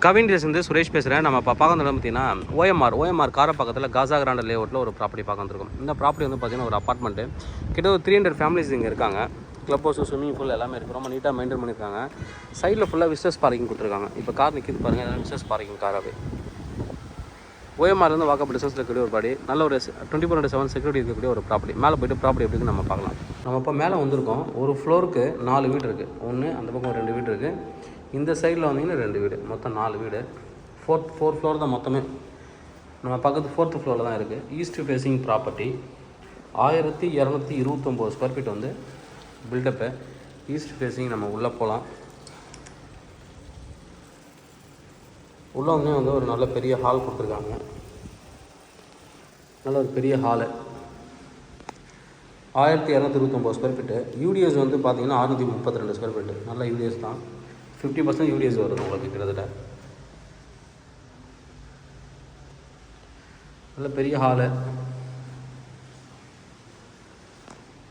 கவின் வந்து சுரேஷ் பேசுகிறேன். நம்ம இப்போ பார்க்க வந்து பார்த்தீங்கன்னா ஓஎம்ஆர் கார பக்கத்தில் காசா கிராண்ட் லேஅவுட்டில் ஒரு ப்ராப்பர்ட்டி பார்க்க வந்துருக்கோம். இந்த ப்ராப்பர்ட்டி வந்து பார்த்தீங்கன்னா ஒரு அப்பார்ட்மெண்ட்டு கிட்ட ஒரு 300 ஃபேமிலிஸ் இங்கே இருக்காங்க. க்ளப் ஹவுஸ், ஸ்விம்மிங் பூல் எல்லாமே இருக்குது. ரொம்ப நீட்டாக மெயின்டைன் பண்ணியிருக்காங்க. சைடில் ஃபுல்லாக விசிட்டர்ஸ் பார்க்கிங் கொடுத்துருக்காங்க. இப்போ கார் நிற்கிது பாருங்கள், இதெல்லாம் விசிட்டர்ஸ் பார்க்கிங் காராகவே. ஓஎம்ஆர்லேருந்து வாக்கப் டிஸ்டன்ஸில் இருக்கக்கூடிய ஒரு பாடி, நல்ல ஒரு 24/7 செக்யூரிட்டி இருக்கக்கூடிய ஒரு ப்ராப்பர்ட்டி. மேலே போய்ட்டு ப்ராப்பர்ட்டி எப்படின்னு நம்ம பார்க்கலாம். நம்ம இப்போ மேலே வந்திருக்கோம். ஒரு ஃப்ளோருக்கு 4 வீடு இருக்குது. ஒன்று அந்த பக்கம் 2 வீடு இருக்குது. இந்த சைடில் வந்தீங்கன்னா 2 வீடு, மொத்தம் 4 வீடு. 4 ஃப்ளோர் தான் மொத்தமே. நம்ம பக்கத்து 4th ஃப்ளோரில் தான் இருக்குது. East facing property. 1229 square feet வந்து பில்டப்பு. East facing. நம்ம உள்ளே போகலாம். உள்ளே வந்து ஒரு நல்ல பெரிய ஹால் கொடுத்துருக்காங்க. நல்ல ஒரு பெரிய ஹாலு. 1229 square feet. யூடிஎஸ் வந்து பார்த்திங்கன்னா 632 ஸ்கொயர் ஃபீட்டு. நல்ல யூடிஎஸ் தான். 50% யூடிஎஸ் வருது உங்களுக்கு கிட்டத்தட்ட. நல்ல பெரிய ஹாலு.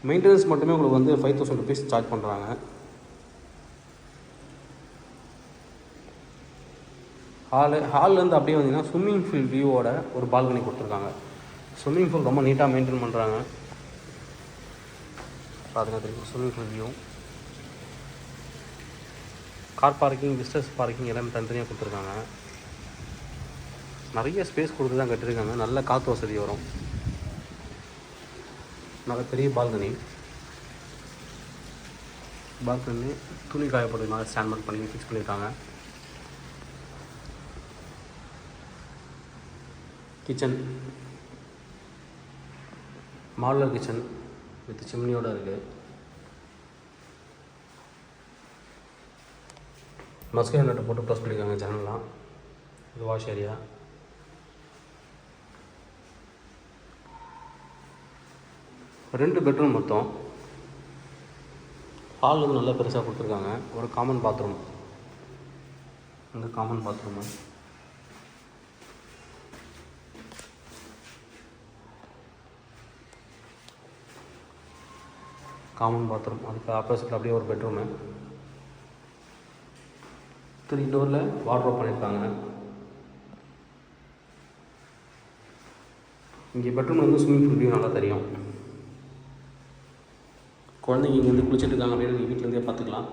மெயின்டெனன்ஸ் மட்டுமே உங்களுக்கு வந்து 5000 rupees சார்ஜ் பண்ணுறாங்க. ஹால்லேருந்து அப்படியே வந்தீங்கன்னா ஸ்விம்மிங் பூல் வியூவோட ஒரு பால்கனி கொடுத்துருக்காங்க. ஸ்விம்மிங் பூல் ரொம்ப நீட்டாக மெயின்டைன் பண்ணுறாங்க. பாருங்கள் தெரியும் swimming pool view. Car parking, visitors parking எல்லாமே தனித்தனியாக கொடுத்துருக்காங்க. நிறைய ஸ்பேஸ் கொடுத்து தான் கட்டியிருக்காங்க. நல்ல காற்று வசதி வரும். நல்ல பெரிய பால்கனி. துணி காயப்படுறதுனால ஸ்டாண்ட் மார்க் பண்ணி ஃபிக்ஸ் பண்ணியிருக்காங்க. கிச்சன், மாடுலர் கிச்சன் வித் சிம்னியோடு இருக்குது. மஸ்கிட்டோ நெட்டை போட்டு க்ளோஸ் பண்ணியிருக்காங்க ஜன்னல்லாம். இது வாஷ் ஏரியா. ரெண்டு பெட்ரூம் மொத்தம். ஹால் வந்து நல்லா பெருசாக கொடுத்துருக்காங்க. ஒரு காமன் பாத்ரூம். அங்கே காமன் பாத்ரூமு. அதுக்கு ஆப்போசிட்டில் அப்படியே ஒரு பெட்ரூமு. 3 டோரில் வார்ட்ரோப் பண்ணியிருக்காங்க. இங்கே பெட்ரூம் வந்து ஸ்விம்மிங் பூல் வியூ நல்லா தெரியும். குழந்தைங்க இங்கே வந்து குளிச்சுட்டு இருக்காங்க அப்படின்னு நீங்கள் வீட்டிலேருந்தே பார்த்துக்கலாம்.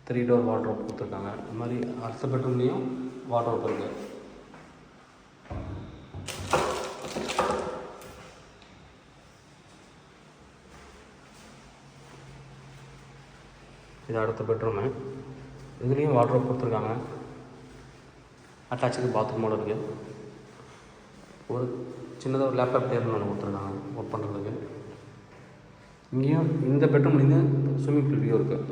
த்ரீ டோர் வார்ட்ரோப் கொடுத்துருக்காங்க. இந்த மாதிரி அடுத்த பெட்ரூம்லேயும் வார்ட்ரோப் இருக்குது. இது அடுத்த பெட்ரூமு. இதுலேயும் வார்ட்ரோப் கொடுத்துருக்காங்க. அட்டாச்சுக்கு பாத்ரூமோடு இருக்குது. ஒரு சின்னதாக ஒரு லேப்டாப் டேபிள் ஒன்று கொடுத்துருக்காங்க ஒர்க் பண்ணுறதுக்கு. இங்கேயும் இந்த பெட்ரூம்லேருந்து ஸ்விம்மிங் பூல் வியூ இருக்குது.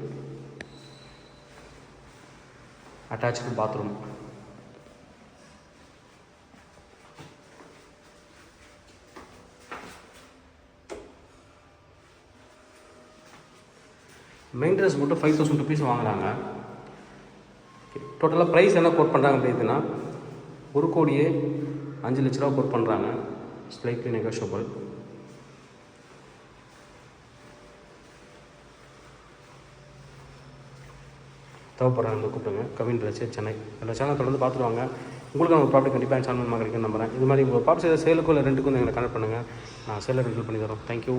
Attach bathroom. மெயின்டெனன்ஸ் மட்டும் 5000 rupees வாங்குறாங்க. டோட்டலாக ப்ரைஸ் என்ன கோட் பண்ணுறாங்க அப்படின்னா 1,05,00,000 கோட் பண்ணுறாங்க. Slightly negotiable. தேவைப்படுறாங்க கூப்பிடுங்க. கவின் ரியல் சென்னை. அந்த சேனல் தொடர்ந்து பார்த்துருவாங்க. உங்களுக்கு நம்ம ப்ராப்பர்ட்டி கண்டிப்பாக சேனல் கிடைக்குன்னு நம்புகிறேன். இது மாதிரி உங்கள் ப்ராப்பர்ட்டி சேலுக்கும் இல்லை ரெண்டுக்கும் எங்களை கனெக்ட் பண்ணுங்கள். நான் சேலை ரெண்டு பண்ணி தரோம். தேங்க்யூ.